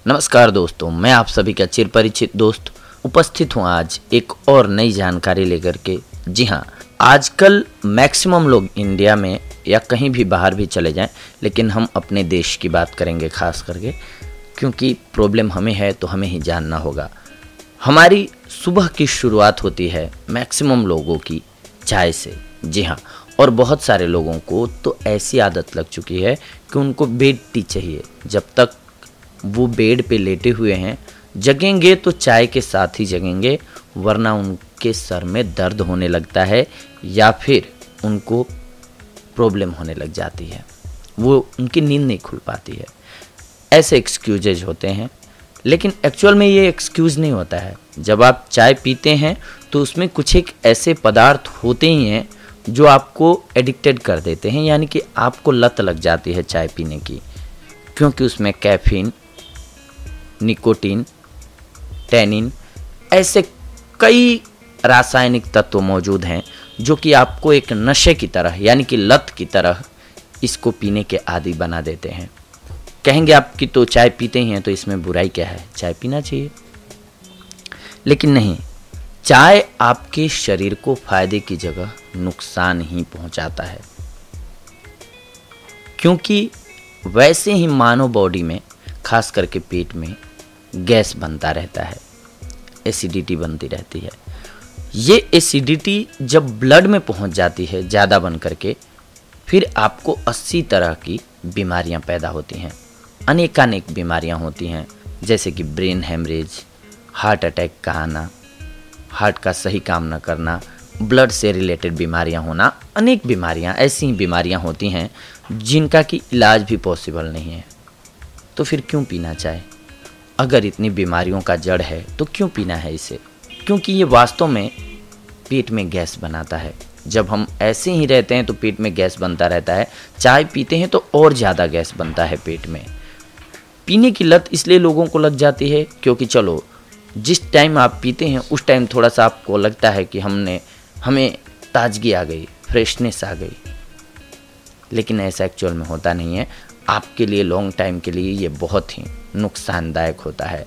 नमस्कार दोस्तों, मैं आप सभी का चिर परिचित दोस्त उपस्थित हूँ आज एक और नई जानकारी लेकर के। जी हाँ, आजकल मैक्सिमम लोग इंडिया में या कहीं भी बाहर भी चले जाएं, लेकिन हम अपने देश की बात करेंगे खास करके, क्योंकि प्रॉब्लम हमें है तो हमें ही जानना होगा। हमारी सुबह की शुरुआत होती है मैक्सिमम लोगों की चाय से। जी हाँ, और बहुत सारे लोगों को तो ऐसी आदत लग चुकी है कि उनको बेड टी चाहिए। जब तक वो बेड पे लेटे हुए हैं, जगेंगे तो चाय के साथ ही जगेंगे, वरना उनके सर में दर्द होने लगता है या फिर उनको प्रॉब्लम होने लग जाती है, वो उनकी नींद नहीं खुल पाती है। ऐसे एक्सक्यूजेज होते हैं, लेकिन एक्चुअल में ये एक्सक्यूज़ नहीं होता है। जब आप चाय पीते हैं तो उसमें कुछ एक ऐसे पदार्थ होते ही हैं जो आपको एडिक्टेड कर देते हैं, यानी कि आपको लत लग जाती है चाय पीने की, क्योंकि उसमें कैफीन, निकोटीन, टैनिन ऐसे कई रासायनिक तत्व मौजूद हैं जो कि आपको एक नशे की तरह यानी कि लत की तरह इसको पीने के आदी बना देते हैं। कहेंगे आप कि तो चाय पीते ही हैं तो इसमें बुराई क्या है, चाय पीना चाहिए। लेकिन नहीं, चाय आपके शरीर को फायदे की जगह नुकसान ही पहुंचाता है, क्योंकि वैसे ही मानव बॉडी में खास करके पेट में गैस बनता रहता है, एसिडिटी बनती रहती है। ये एसिडिटी जब ब्लड में पहुंच जाती है ज़्यादा बन करके, फिर आपको 80 तरह की बीमारियां पैदा होती हैं। अनेकानेक बीमारियां होती हैं, जैसे कि ब्रेन हेमरेज, हार्ट अटैक का आना, हार्ट का सही काम न करना, ब्लड से रिलेटेड बीमारियां होना। अनेक बीमारियां, ऐसी बीमारियां होती हैं जिनका कि इलाज भी पॉसिबल नहीं है। तो फिर क्यों पीना चाय? अगर इतनी बीमारियों का जड़ है तो क्यों पीना है इसे? क्योंकि ये वास्तव में पेट में गैस बनाता है। जब हम ऐसे ही रहते हैं तो पेट में गैस बनता रहता है, चाय पीते हैं तो और ज़्यादा गैस बनता है पेट में। पीने की लत इसलिए लोगों को लग जाती है क्योंकि चलो जिस टाइम आप पीते हैं उस टाइम थोड़ा सा आपको लगता है कि हमें ताजगी आ गई, फ्रेशनेस आ गई, लेकिन ऐसा एक्चुअल में होता नहीं है। आपके लिए लॉन्ग टाइम के लिए ये बहुत ही नुकसानदायक होता है।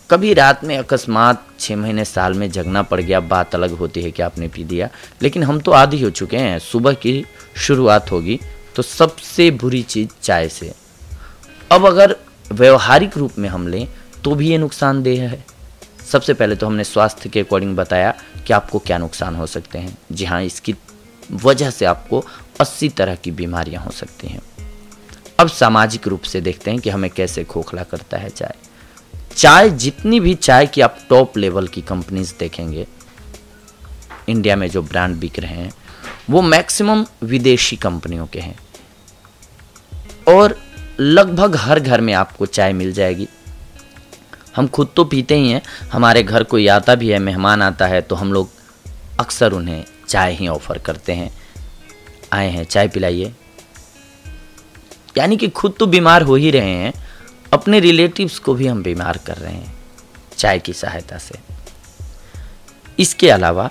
कभी रात में अकस्मात 6 महीने साल में जगना पड़ गया, बात अलग होती है कि आपने पी दिया, लेकिन हम तो आदी हो चुके हैं। सुबह की शुरुआत होगी तो सबसे बुरी चीज़ चाय से। अब अगर व्यवहारिक रूप में हम लें तो भी ये नुकसानदेह है। सबसे पहले तो हमने स्वास्थ्य के अकॉर्डिंग बताया कि आपको क्या नुकसान हो सकते हैं। जी हाँ, इसकी वजह से आपको 80 तरह की बीमारियां हो सकती हैं। अब सामाजिक रूप से देखते हैं कि हमें कैसे खोखला करता है चाय। जितनी भी चाय की आप टॉप लेवल की कंपनीज देखेंगे, इंडिया में जो ब्रांड बिक रहे हैं वो मैक्सिमम विदेशी कंपनियों के हैं, और लगभग हर घर में आपको चाय मिल जाएगी। हम खुद तो पीते ही हैं, हमारे घर कोई आता भी है, मेहमान आता है तो हम लोग अक्सर उन्हें चाय ही ऑफर करते हैं, आए हैं चाय पिलाइए। यानी कि खुद तो बीमार हो ही रहे हैं, अपने रिलेटिव्स को भी हम बीमार कर रहे हैं चाय की सहायता से। इसके अलावा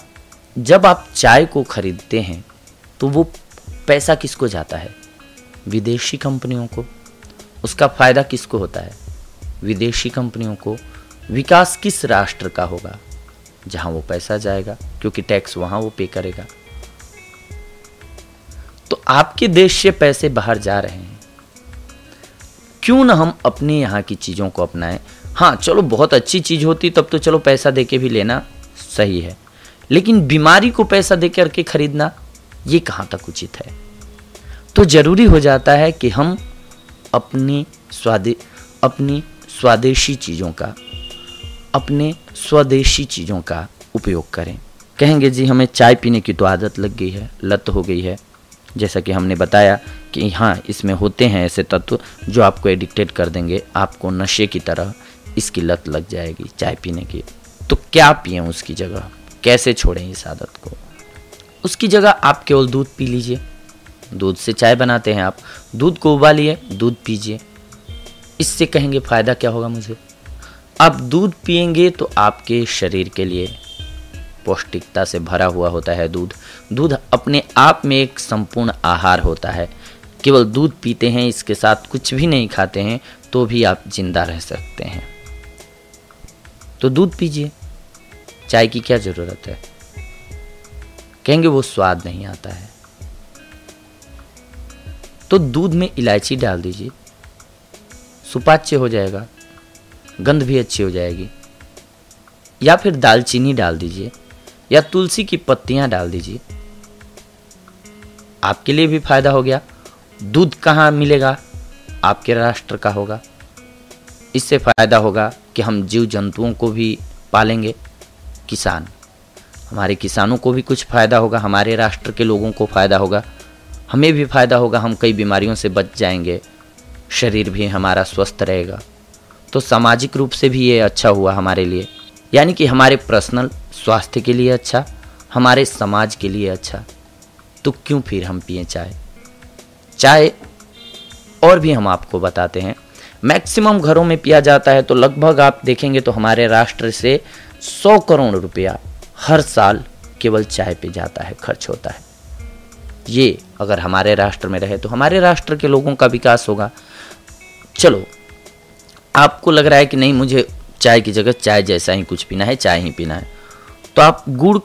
जब आप चाय को खरीदते हैं तो वो पैसा किसको जाता है? विदेशी कंपनियों को। उसका फायदा किसको होता है? विदेशी कंपनियों को। विकास किस राष्ट्र का होगा? जहां वो पैसा जाएगा, क्योंकि टैक्स वहां वो पे करेगा। तो आपके देश से पैसे बाहर जा रहे हैं, क्यों ना हम अपने यहाँ की चीज़ों को अपनाएं। हाँ चलो, बहुत अच्छी चीज़ होती तब तो चलो पैसा देके भी लेना सही है, लेकिन बीमारी को पैसा दे करके खरीदना ये कहाँ तक उचित है? तो ज़रूरी हो जाता है कि हम अपनी स्वदेशी चीज़ों का उपयोग करें। कहेंगे जी हमें चाय पीने की तो आदत लग गई है, लत हो गई है। जैसा कि हमने बताया कि हाँ, इसमें होते हैं ऐसे तत्व जो आपको एडिक्टेड कर देंगे, आपको नशे की तरह इसकी लत लग जाएगी चाय पीने की। तो क्या पिएं उसकी जगह? कैसे छोड़ें इस आदत को? उसकी जगह आप केवल दूध पी लीजिए। दूध से चाय बनाते हैं आप, दूध को उबालिए, दूध पीजिए। इससे कहेंगे फ़ायदा क्या होगा मुझे? आप दूध पिएंगे तो आपके शरीर के लिए पौष्टिकता से भरा हुआ होता है दूध अपने आप में एक संपूर्ण आहार होता है। केवल दूध पीते हैं, इसके साथ कुछ भी नहीं खाते हैं, तो भी आप जिंदा रह सकते हैं। तो दूध पीजिए, चाय की क्या ज़रूरत है। कहेंगे वो स्वाद नहीं आता है, तो दूध में इलायची डाल दीजिए, सुपाच्य हो जाएगा, गंध भी अच्छी हो जाएगी। या फिर दालचीनी डाल दीजिए या तुलसी की पत्तियां डाल दीजिए, आपके लिए भी फायदा हो गया। दूध कहाँ मिलेगा? आपके राष्ट्र का होगा। इससे फायदा होगा कि हम जीव जंतुओं को भी पालेंगे, किसान, हमारे किसानों को भी कुछ फायदा होगा, हमारे राष्ट्र के लोगों को फायदा होगा, हमें भी फायदा होगा, हम कई बीमारियों से बच जाएंगे, शरीर भी हमारा स्वस्थ रहेगा। तो सामाजिक रूप से भी ये अच्छा हुआ हमारे लिए, यानी कि हमारे पर्सनल स्वास्थ्य के लिए अच्छा, हमारे समाज के लिए अच्छा। तो क्यों फिर हम पिए चाय। चाय और भी हम आपको बताते हैं, मैक्सिमम घरों में पिया जाता है। तो लगभग आप देखेंगे तो हमारे राष्ट्र से 100 करोड़ रुपया हर साल केवल चाय पे जाता है, खर्च होता है। ये अगर हमारे राष्ट्र में रहे तो हमारे राष्ट्र के लोगों का विकास होगा। चलो, आपको लग रहा है कि नहीं, मुझे चाय की जगह चाय जैसा ही कुछ पीना है, चाय ही पीना है, तो आप गुड़,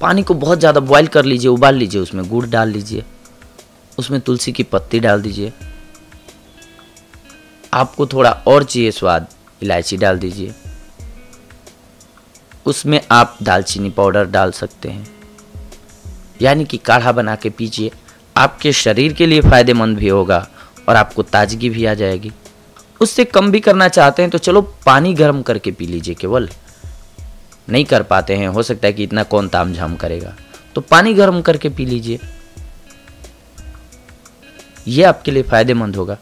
पानी को बहुत ज़्यादा बॉईल कर लीजिए, उबाल लीजिए, उसमें गुड़ डाल लीजिए, उसमें तुलसी की पत्ती डाल दीजिए। आपको थोड़ा और चाहिए स्वाद, इलायची डाल दीजिए, उसमें आप दालचीनी पाउडर डाल सकते हैं, यानी कि काढ़ा बना के पीजिए। आपके शरीर के लिए फ़ायदेमंद भी होगा और आपको ताजगी भी आ जाएगी। उससे कम भी करना चाहते हैं तो चलो पानी गर्म करके पी लीजिए। केवल नहीं कर पाते हैं, हो सकता है कि इतना कौन तामझाम करेगा, तो पानी गर्म करके पी लीजिए, यह आपके लिए फ़ायदेमंद होगा।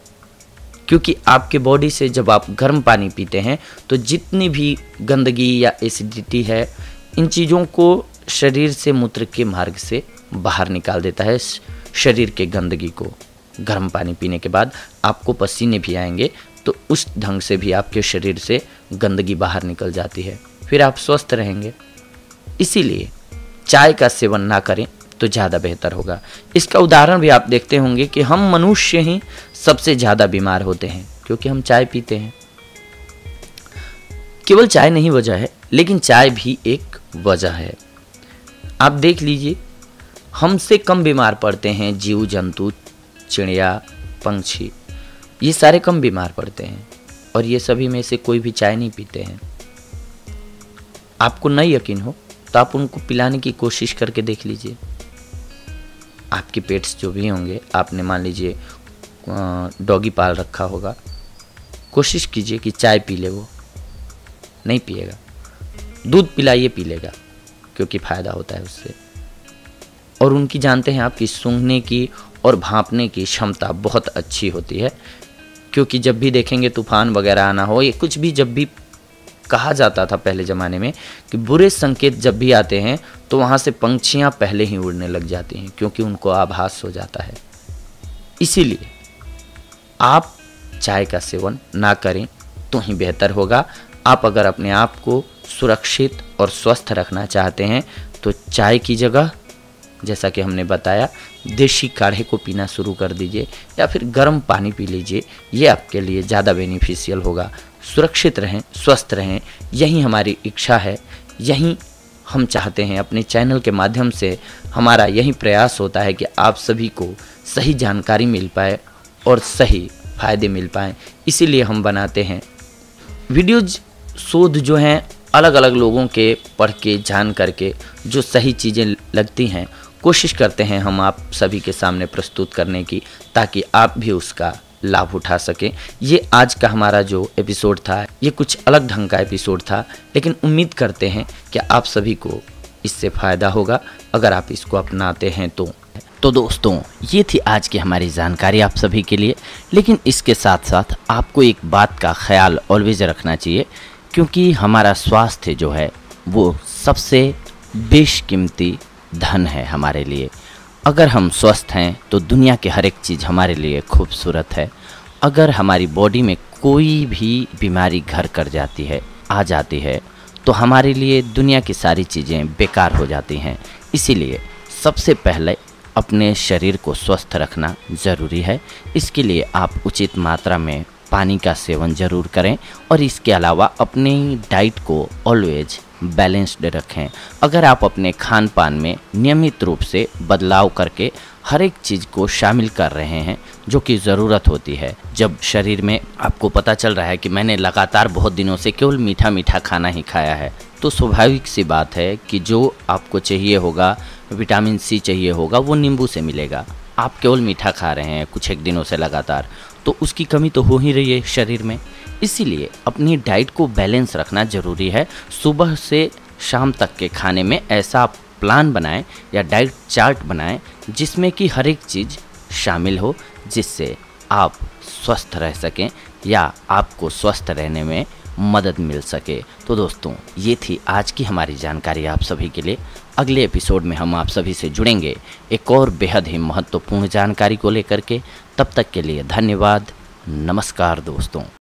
क्योंकि आपके बॉडी से जब आप गर्म पानी पीते हैं तो जितनी भी गंदगी या एसिडिटी है, इन चीज़ों को शरीर से मूत्र के मार्ग से बाहर निकाल देता है। शरीर के गंदगी को गर्म पानी पीने के बाद आपको पसीने भी आएंगे, तो उस ढंग से भी आपके शरीर से गंदगी बाहर निकल जाती है, फिर आप स्वस्थ रहेंगे। इसीलिए चाय का सेवन ना करें तो ज़्यादा बेहतर होगा। इसका उदाहरण भी आप देखते होंगे कि हम मनुष्य ही सबसे ज़्यादा बीमार होते हैं क्योंकि हम चाय पीते हैं। केवल चाय नहीं वजह है, लेकिन चाय भी एक वजह है। आप देख लीजिए, हमसे कम बीमार पड़ते हैं जीव जंतु, चिड़िया, पंछी, ये सारे कम बीमार पड़ते हैं और ये सभी में से कोई भी चाय नहीं पीते हैं। आपको नहीं यकीन हो तो आप उनको पिलाने की कोशिश करके देख लीजिए। आपके पेट्स जो भी होंगे, आपने मान लीजिए डॉगी पाल रखा होगा, कोशिश कीजिए कि चाय पी ले, वो नहीं पिएगा। दूध पिलाइए, पी लेगा, क्योंकि फ़ायदा होता है उससे। और उनकी जानते हैं आपकी सूंघने की और भांपने की क्षमता बहुत अच्छी होती है, क्योंकि जब भी देखेंगे तूफान वगैरह आना हो, ये कुछ भी जब भी कहा जाता था पहले ज़माने में कि बुरे संकेत जब भी आते हैं तो वहाँ से पंछियाँ पहले ही उड़ने लग जाती हैं, क्योंकि उनको आभास हो जाता है। इसीलिए आप चाय का सेवन ना करें तो ही बेहतर होगा। आप अगर अपने आप को सुरक्षित और स्वस्थ रखना चाहते हैं तो चाय की जगह, जैसा कि हमने बताया, देसी काढ़े को पीना शुरू कर दीजिए या फिर गर्म पानी पी लीजिए। ये आपके लिए ज़्यादा बेनिफिशियल होगा। सुरक्षित रहें, स्वस्थ रहें, यही हमारी इच्छा है, यही हम चाहते हैं। अपने चैनल के माध्यम से हमारा यही प्रयास होता है कि आप सभी को सही जानकारी मिल पाए और सही फ़ायदे मिल पाएँ। इसीलिए हम बनाते हैं वीडियोज। शोध जो हैं अलग अलग लोगों के पढ़ के जान करके जो सही चीज़ें लगती हैं, कोशिश करते हैं हम आप सभी के सामने प्रस्तुत करने की, ताकि आप भी उसका लाभ उठा सकें। ये आज का हमारा जो एपिसोड था, ये कुछ अलग ढंग का एपिसोड था, लेकिन उम्मीद करते हैं कि आप सभी को इससे फ़ायदा होगा अगर आप इसको अपनाते हैं तो दोस्तों, ये थी आज की हमारी जानकारी आप सभी के लिए। लेकिन इसके साथ साथ आपको एक बात का ख्याल ऑलवेज रखना चाहिए, क्योंकि हमारा स्वास्थ्य जो है वो सबसे बेशकीमती धन है हमारे लिए। अगर हम स्वस्थ हैं तो दुनिया के हर एक चीज़ हमारे लिए खूबसूरत है। अगर हमारी बॉडी में कोई भी बीमारी घर कर जाती है, आ जाती है, तो हमारे लिए दुनिया की सारी चीज़ें बेकार हो जाती हैं। इसीलिए सबसे पहले अपने शरीर को स्वस्थ रखना ज़रूरी है। इसके लिए आप उचित मात्रा में पानी का सेवन ज़रूर करें और इसके अलावा अपनी डाइट को ऑलवेज बैलेंस्ड रखें। अगर आप अपने खान पान में नियमित रूप से बदलाव करके हर एक चीज़ को शामिल कर रहे हैं जो कि ज़रूरत होती है, जब शरीर में आपको पता चल रहा है कि मैंने लगातार बहुत दिनों से केवल मीठा मीठा खाना ही खाया है, तो स्वाभाविक सी बात है कि जो आपको चाहिए होगा, विटामिन सी चाहिए होगा, वो नींबू से मिलेगा। आप केवल मीठा खा रहे हैं कुछ एक दिनों से लगातार, तो उसकी कमी तो हो ही रही है शरीर में। इसीलिए अपनी डाइट को बैलेंस रखना ज़रूरी है। सुबह से शाम तक के खाने में ऐसा प्लान बनाएं या डाइट चार्ट बनाएं जिसमें कि हर एक चीज़ शामिल हो, जिससे आप स्वस्थ रह सकें या आपको स्वस्थ रहने में मदद मिल सके। तो दोस्तों, ये थी आज की हमारी जानकारी आप सभी के लिए। अगले एपिसोड में हम आप सभी से जुड़ेंगे एक और बेहद ही महत्वपूर्ण जानकारी को लेकर के। तब तक के लिए धन्यवाद। नमस्कार दोस्तों।